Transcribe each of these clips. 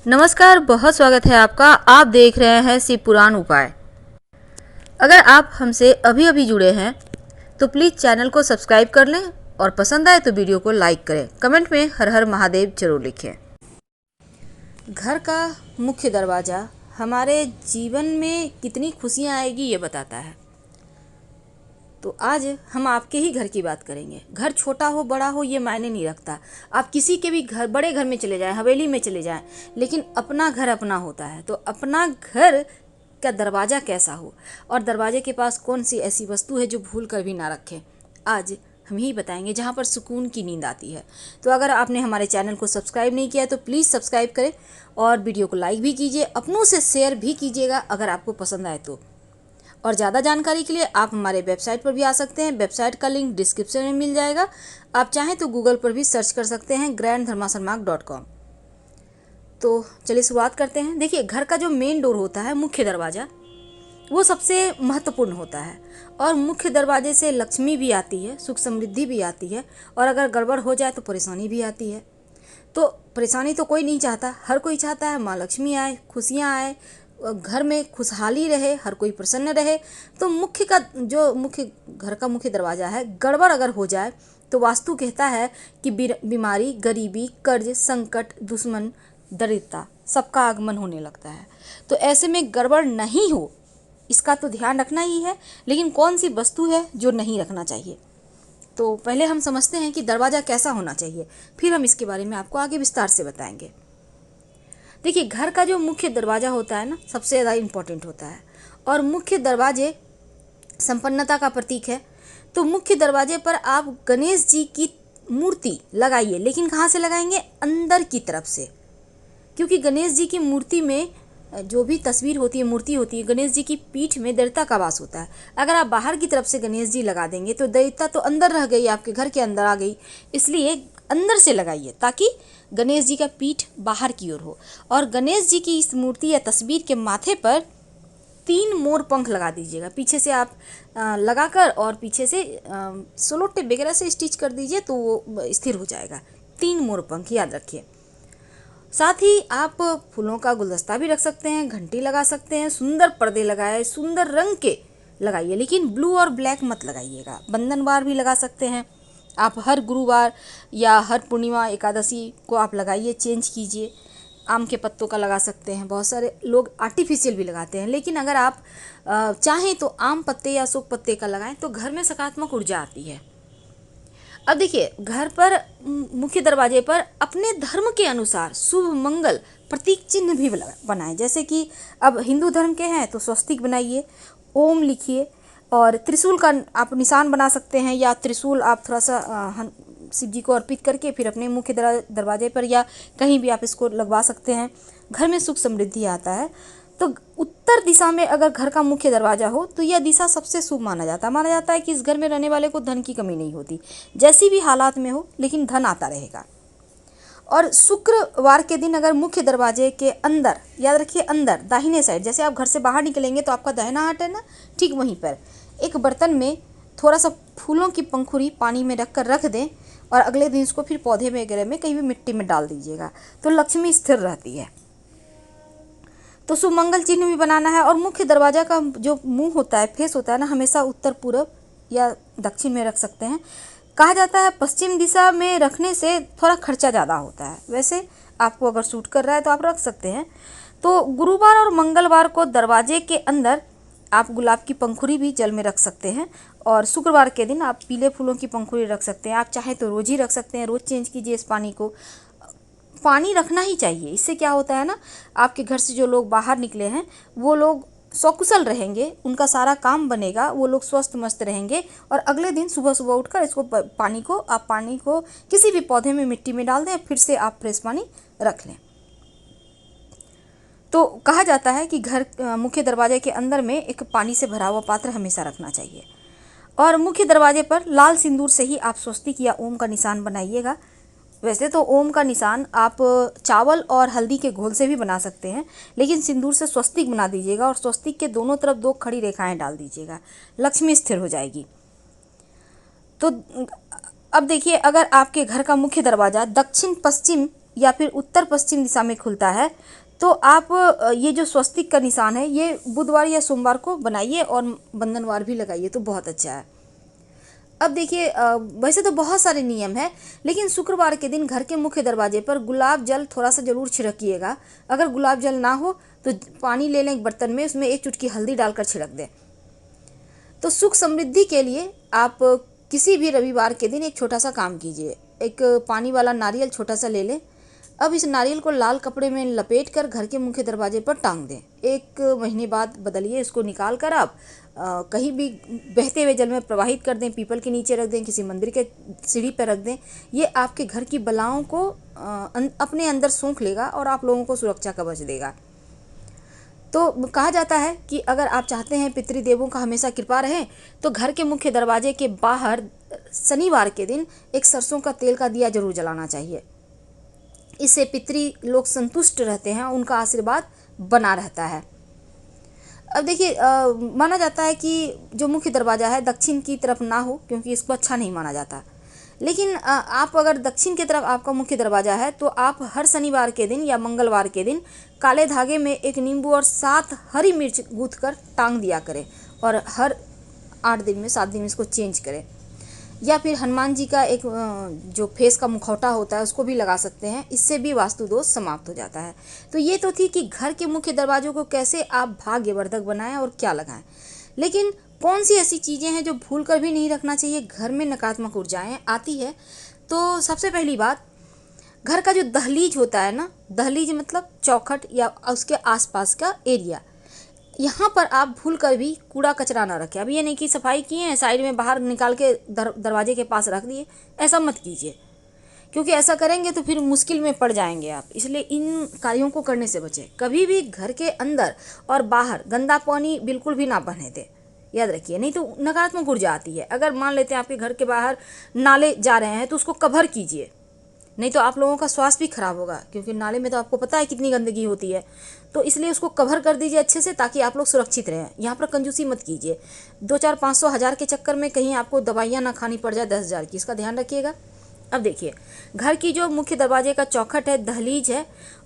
नमस्कार, बहुत स्वागत है आपका। आप देख रहे हैं शिव पुराण उपाय। अगर आप हमसे अभी अभी जुड़े हैं तो प्लीज़ चैनल को सब्सक्राइब कर लें और पसंद आए तो वीडियो को लाइक करें। कमेंट में हर हर महादेव जरूर लिखें। घर का मुख्य दरवाज़ा हमारे जीवन में कितनी खुशियाँ आएगी ये बताता है। तो आज हम आपके ही घर की बात करेंगे। घर छोटा हो बड़ा हो ये मायने नहीं रखता। आप किसी के भी घर, बड़े घर में चले जाएं, हवेली में चले जाएं, लेकिन अपना घर अपना होता है। तो अपना घर का दरवाज़ा कैसा हो और दरवाजे के पास कौन सी ऐसी वस्तु है जो भूल कर भी ना रखें, आज हम ही बताएंगे, जहाँ पर सुकून की नींद आती है। तो अगर आपने हमारे चैनल को सब्सक्राइब नहीं किया तो प्लीज़ सब्सक्राइब करें और वीडियो को लाइक भी कीजिए, अपनों से शेयर भी कीजिएगा अगर आपको पसंद आए तो। और ज़्यादा जानकारी के लिए आप हमारे वेबसाइट पर भी आ सकते हैं। वेबसाइट का लिंक डिस्क्रिप्शन में मिल जाएगा। आप चाहें तो गूगल पर भी सर्च कर सकते हैं granddharmasarmarg.com। तो चलिए शुरुआत करते हैं। देखिए, घर का जो मेन डोर होता है, मुख्य दरवाज़ा, वो सबसे महत्वपूर्ण होता है और मुख्य दरवाजे से लक्ष्मी भी आती है, सुख समृद्धि भी आती है और अगर गड़बड़ हो जाए तो परेशानी भी आती है। तो परेशानी तो कोई नहीं चाहता, हर कोई चाहता है माँ लक्ष्मी आए, खुशियाँ आए, घर में खुशहाली रहे, हर कोई प्रसन्न रहे। तो मुख्य घर का मुख्य दरवाज़ा है, गड़बड़ अगर हो जाए तो वास्तु कहता है कि बीमारी, गरीबी, कर्ज, संकट, दुश्मन, दरिद्रता सबका आगमन होने लगता है। तो ऐसे में गड़बड़ नहीं हो इसका तो ध्यान रखना ही है, लेकिन कौन सी वस्तु है जो नहीं रखना चाहिए। तो पहले हम समझते हैं कि दरवाज़ा कैसा होना चाहिए, फिर हम इसके बारे में आपको आगे विस्तार से बताएंगे। देखिए, घर का जो मुख्य दरवाज़ा होता है ना, सबसे ज़्यादा इम्पोर्टेंट होता है और मुख्य दरवाजे संपन्नता का प्रतीक है। तो मुख्य दरवाजे पर आप गणेश जी की मूर्ति लगाइए, लेकिन कहाँ से लगाएंगे? अंदर की तरफ से, क्योंकि गणेश जी की मूर्ति में जो भी तस्वीर होती है, मूर्ति होती है, गणेश जी की पीठ में दरिद्रता का वास होता है। अगर आप बाहर की तरफ से गणेश जी लगा देंगे तो दरिद्रता तो अंदर रह गई, आपके घर के अंदर आ गई। इसलिए अंदर से लगाइए ताकि गणेश जी का पीठ बाहर की ओर हो। और गणेश जी की इस मूर्ति या तस्वीर के माथे पर 3 मोर पंख लगा दीजिएगा। पीछे से आप लगाकर और पीछे से सोलो टेप वगैरह से स्टिच कर दीजिए तो वो स्थिर हो जाएगा। 3 मोर पंख याद रखिए। साथ ही आप फूलों का गुलदस्ता भी रख सकते हैं, घंटी लगा सकते हैं, सुंदर पर्दे लगाए, सुंदर रंग के लगाइए, लेकिन ब्लू और ब्लैक मत लगाइएगा। बंधनवार भी लगा सकते हैं आप, हर गुरुवार या हर पूर्णिमा, एकादशी को आप लगाइए, चेंज कीजिए। आम के पत्तों का लगा सकते हैं, बहुत सारे लोग आर्टिफिशियल भी लगाते हैं, लेकिन अगर आप चाहें तो आम पत्ते या अशोक पत्ते का लगाएं तो घर में सकारात्मक ऊर्जा आती है। अब देखिए, घर पर मुख्य दरवाजे पर अपने धर्म के अनुसार शुभ मंगल प्रतीक चिन्ह भी बनाएं। जैसे कि अब हिंदू धर्म के हैं तो स्वस्तिक बनाइए, ओम लिखिए और त्रिशूल का आप निशान बना सकते हैं, या त्रिशूल आप थोड़ा सा शिव जी को अर्पित करके फिर अपने मुख्य दरवाजे पर या कहीं भी आप इसको लगवा सकते हैं। घर में सुख समृद्धि आता है। तो उत्तर दिशा में अगर घर का मुख्य दरवाज़ा हो तो यह दिशा सबसे शुभ माना जाता है कि इस घर में रहने वाले को धन की कमी नहीं होती, जैसी भी हालात में हो, लेकिन धन आता रहेगा। और शुक्रवार के दिन अगर मुख्य दरवाजे के अंदर, याद रखिए अंदर दाहिने साइड, जैसे आप घर से बाहर निकलेंगे तो आपका दाहिना हाथ है ना, ठीक वहीं पर एक बर्तन में थोड़ा सा फूलों की पंखुड़ी पानी में रख दें और अगले दिन इसको फिर पौधे वगैरह में कहीं भी मिट्टी में डाल दीजिएगा, तो लक्ष्मी स्थिर रहती है। तो सुमंगल चिन्ह भी बनाना है। और मुख्य दरवाजा का जो मुंह होता है, फेस होता है ना, हमेशा उत्तर पूर्व या दक्षिण में रख सकते हैं। कहा जाता है पश्चिम दिशा में रखने से थोड़ा खर्चा ज़्यादा होता है, वैसे आपको अगर सूट कर रहा है तो आप रख सकते हैं। तो गुरुवार और मंगलवार को दरवाजे के अंदर आप गुलाब की पंखुड़ी भी जल में रख सकते हैं और शुक्रवार के दिन आप पीले फूलों की पंखुड़ी रख सकते हैं। आप चाहे तो रोज़ ही रख सकते हैं, रोज़ चेंज कीजिए इस पानी को। पानी रखना ही चाहिए, इससे क्या होता है ना, आपके घर से जो लोग बाहर निकले हैं वो लोग सकुशल रहेंगे, उनका सारा काम बनेगा, वो लोग स्वस्थ मस्त रहेंगे और अगले दिन सुबह सुबह उठकर इसको पानी को किसी भी पौधे में मिट्टी में डाल दें, फिर से आप फ्रेश पानी रख लें। तो कहा जाता है कि घर मुख्य दरवाजे के अंदर में एक पानी से भरा हुआ पात्र हमेशा रखना चाहिए। और मुख्य दरवाजे पर लाल सिंदूर से ही आप स्वस्तिक या ओम का निशान बनाइएगा। वैसे तो ओम का निशान आप चावल और हल्दी के घोल से भी बना सकते हैं, लेकिन सिंदूर से स्वस्तिक बना दीजिएगा और स्वस्तिक के दोनों तरफ 2 खड़ी रेखाएं डाल दीजिएगा, लक्ष्मी स्थिर हो जाएगी। तो अब देखिए, अगर आपके घर का मुख्य दरवाज़ा दक्षिण पश्चिम या फिर उत्तर पश्चिम दिशा में खुलता है तो आप ये जो स्वस्तिक का निशान है ये बुधवार या सोमवार को बनाइए और बंधनवार भी लगाइए तो बहुत अच्छा है। अब देखिए वैसे तो बहुत सारे नियम हैं, लेकिन शुक्रवार के दिन घर के मुख्य दरवाजे पर गुलाब जल थोड़ा सा ज़रूर छिड़किएगा। अगर गुलाब जल ना हो तो पानी ले लें एक बर्तन में, उसमें 1 चुटकी हल्दी डालकर छिड़क दें। तो सुख समृद्धि के लिए आप किसी भी रविवार के दिन एक छोटा सा काम कीजिए। एक पानी वाला नारियल छोटा सा ले लें। अब इस नारियल को लाल कपड़े में लपेट कर घर के मुख्य दरवाजे पर टांग दें। 1 महीने बाद बदलिए, इसको निकाल कर आप कहीं भी बहते हुए जल में प्रवाहित कर दें, पीपल के नीचे रख दें, किसी मंदिर के सीढ़ी पर रख दें। ये आपके घर की बलाओं को अपने अंदर सूंघ लेगा और आप लोगों को सुरक्षा कवच देगा। तो कहा जाता है कि अगर आप चाहते हैं पितृदेवों का हमेशा कृपा रहे तो घर के मुख्य दरवाजे के बाहर शनिवार के दिन एक सरसों का तेल का दिया जरूर जलाना चाहिए। इससे पितृ लोग संतुष्ट रहते हैं, उनका आशीर्वाद बना रहता है। अब देखिए माना जाता है कि जो मुख्य दरवाज़ा है दक्षिण की तरफ ना हो, क्योंकि इसको अच्छा नहीं माना जाता। लेकिन आप अगर दक्षिण की तरफ आपका मुख्य दरवाज़ा है तो आप हर शनिवार के दिन या मंगलवार के दिन काले धागे में एक नींबू और 7 हरी मिर्च गूँथ कर टांग दिया करें और हर 8 दिन में 7 दिन में इसको चेंज करें। या फिर हनुमान जी का एक जो फेस का मुखौटा होता है उसको भी लगा सकते हैं, इससे भी वास्तु दोष समाप्त हो जाता है। तो ये तो थी कि घर के मुख्य दरवाजों को कैसे आप भाग्यवर्धक बनाएं और क्या लगाएं। लेकिन कौन सी ऐसी चीज़ें हैं जो भूल कर भी नहीं रखना चाहिए घर में नकारात्मक ऊर्जाएं आती है। तो सबसे पहली बात, घर का जो दहलीज होता है ना, दहलीज मतलब चौखट या उसके आसपास का एरिया, यहाँ पर आप भूल कर भी कूड़ा कचरा ना रखें। अब ये नहीं कि सफाई किए हैं साइड में बाहर निकाल के दरवाजे के पास रख दिए, ऐसा मत कीजिए, क्योंकि ऐसा करेंगे तो फिर मुश्किल में पड़ जाएंगे आप। इसलिए इन कार्यों को करने से बचें। कभी भी घर के अंदर और बाहर गंदा पानी बिल्कुल भी ना बहने दें, याद रखिए, नहीं तो नकारात्मक ऊर्जा आती है। अगर मान लेते हैं आपके घर के बाहर नाले जा रहे हैं तो उसको कवर कीजिए, नहीं तो आप लोगों का स्वास्थ्य भी खराब होगा, क्योंकि नाले में तो आपको पता है कितनी गंदगी होती है। तो इसलिए उसको कवर कर दीजिए अच्छे से, ताकि आप लोग सुरक्षित रहें। यहाँ पर कंजूसी मत कीजिए। 2-4, 500, 1000 के चक्कर में कहीं आपको दवाइयाँ ना खानी पड़ जाए 10,000 की, इसका ध्यान रखिएगा। अब देखिए, घर की जो मुख्य दरवाजे का चौखट है, दहलीज है,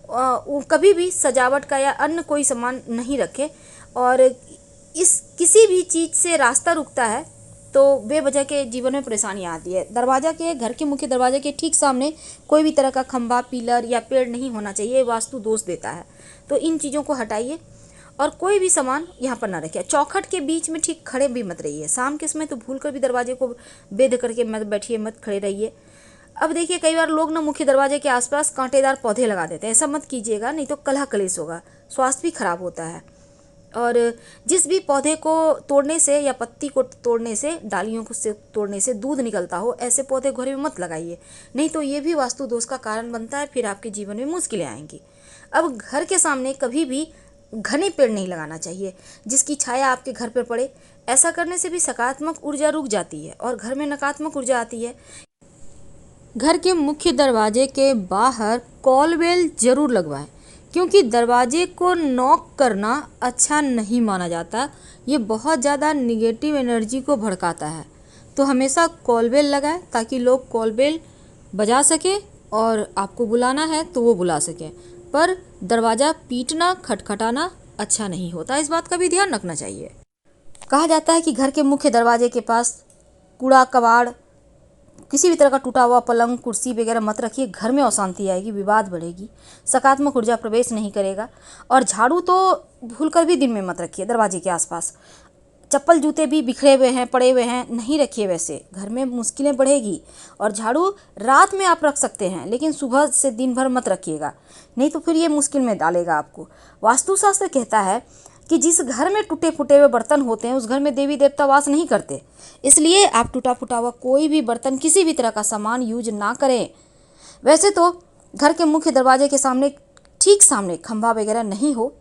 कभी भी सजावट का या अन्य कोई सामान नहीं रखें। और इस किसी भी चीज़ से रास्ता रुकता है तो बेवजह के जीवन में परेशानियाँ आती है। दरवाज़ा के, घर के मुख्य दरवाजे के ठीक सामने कोई भी तरह का खंभा, पिलर या पेड़ नहीं होना चाहिए, वास्तु दोष देता है। तो इन चीज़ों को हटाइए और कोई भी सामान यहाँ पर ना रखिए। चौखट के बीच में ठीक खड़े भी मत रहिए। शाम के समय तो भूल कर भी दरवाजे को बेध करके मत बैठिए, मत खड़े रहिए। अब देखिए, कई बार लोग ना मुख्य दरवाजे के आसपास कांटेदार पौधे लगा देते हैं, ऐसा मत कीजिएगा, नहीं तो कलह कलेश होगा, स्वास्थ्य भी खराब होता है। और जिस भी पौधे को तोड़ने से या पत्ती को तोड़ने से, डालियों को से तोड़ने से दूध निकलता हो, ऐसे पौधे घर में मत लगाइए, नहीं तो ये भी वास्तु दोष का कारण बनता है, फिर आपके जीवन में मुश्किलें आएंगी। अब घर के सामने कभी भी घने पेड़ नहीं लगाना चाहिए जिसकी छाया आपके घर पर पड़े। ऐसा करने से भी सकारात्मक ऊर्जा रुक जाती है और घर में नकारात्मक ऊर्जा आती है। घर के मुख्य दरवाजे के बाहर कॉलबेल जरूर लगवाएं, क्योंकि दरवाजे को नॉक करना अच्छा नहीं माना जाता। ये बहुत ज़्यादा निगेटिव एनर्जी को भड़काता है। तो हमेशा कॉलबेल लगाएं ताकि लोग कॉलबेल बजा सकें और आपको बुलाना है तो वो बुला सकें। पर दरवाज़ा पीटना, खटखटाना अच्छा नहीं होता, इस बात का भी ध्यान रखना चाहिए। कहा जाता है कि घर के मुख्य दरवाजे के पास कूड़ा कबाड़, किसी भी तरह का टूटा हुआ पलंग, कुर्सी वगैरह मत रखिए। घर में अशांति आएगी, विवाद बढ़ेगी, सकारात्मक ऊर्जा प्रवेश नहीं करेगा। और झाड़ू तो भूल कर भी दिन में मत रखिए दरवाजे के आसपास। चप्पल जूते भी बिखरे हुए हैं, पड़े हुए हैं, नहीं रखिए, वैसे घर में मुश्किलें बढ़ेगी। और झाड़ू रात में आप रख सकते हैं, लेकिन सुबह से दिन भर मत रखिएगा, नहीं तो फिर ये मुश्किल में डालेगा आपको। वास्तुशास्त्र कहता है कि जिस घर में टूटे फूटे हुए बर्तन होते हैं उस घर में देवी देवता वास नहीं करते। इसलिए आप टूटा फूटा हुआ कोई भी बर्तन, किसी भी तरह का सामान यूज ना करें। वैसे तो घर के मुख्य दरवाजे के सामने, ठीक सामने खंभा वगैरह नहीं हो,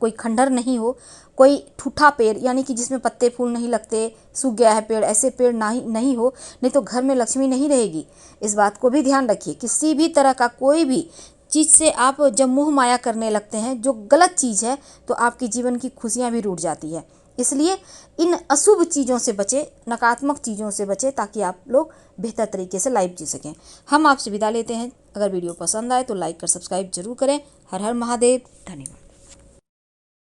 कोई खंडर नहीं हो, कोई ठूठा पेड़ यानी कि जिसमें पत्ते फूल नहीं लगते, सूख गया है पेड़, ऐसे पेड़ नहीं हो, नहीं तो घर में लक्ष्मी नहीं रहेगी। इस बात को भी ध्यान रखिए। किसी भी तरह का कोई भी चीज़ से आप जब मोह माया करने लगते हैं, जो गलत चीज़ है, तो आपके जीवन की खुशियाँ भी रूठ जाती है। इसलिए इन अशुभ चीज़ों से बचें, नकारात्मक चीज़ों से बचें, ताकि आप लोग बेहतर तरीके से लाइफ जी सकें। हम आपसे विदा लेते हैं। अगर वीडियो पसंद आए तो लाइक कर सब्सक्राइब जरूर करें। हर हर महादेव। धन्यवाद।